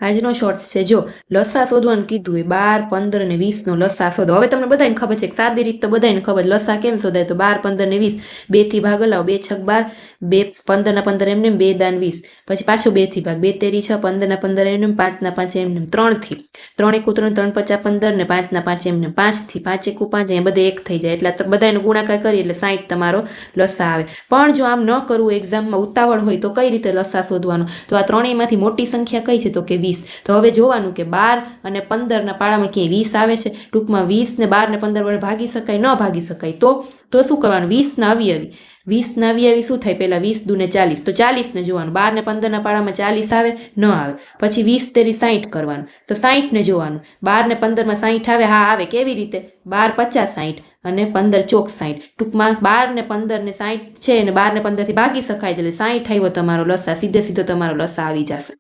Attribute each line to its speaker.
Speaker 1: આજનો શોર્ટ્સ છે જો લસા શોધવાનું કીધું હોય 12, 15 ને 20 નો લસા શોધો। હવે તમને બધાને ખબર છે કે સાદી રીત તો બધાને ખબર લસા કેમ શોધાય તો 12, 15 ને 20 2 થી ભાગ હલાવો 2 છક 12 2 15 ના 15 એમને 2 દાન 20 પછી પાછું 2 થી ભાગ 2 તેરી 6 15 ના 15 એમને 5 ના 5 એમને 3 થી 3 એકુ 3 3 50 15 ને 5 ના 5 એમને 5 થી 5 એકુ 5 એ બધે 1 થઈ જાય એટલે બધાનો ગુણાકાર કરી એટલે 60 તમારો લસા આવે। પણ જો આમ ન કરવું એક્ઝામમાં ઉતાવળ હોય તો કઈ રીતે લસા શોધવાનો તો આ ત્રણેયમાંથી મોટી સંખ્યા કઈ છે તો કે 20 તો હવે જોવાનું કે 12 અને 15 ના પાડામાં ક્યાંય 20 આવે છે ટૂંકમાં 20 ને 12 ને 15 વડે ભાગી શકાય ન ભાગી શકાય તો શું કરવાનું 20 ના અવયવી 20 ના અવયવી શું થાય પહેલા 20 દુને 40 તો 40 ને જોવાનું 12 ને 15 ના પાડામાં 40 આવે ન આવે પછી 20 તેરી 60 કરવાનું તો 60 ને જોવાનું 12 ને 15 માં 60 આવે હા આવે કેવી રીતે 12 50 60 અને 15 ચોક 60 ટૂંકમાં 12 ને 15 ને 60 છે અને 12 ને 15 થી ભાગી શકાય એટલે 60 આવ્યો તમારો લસા સીધે સીધો તમારો લસા આવી જશે।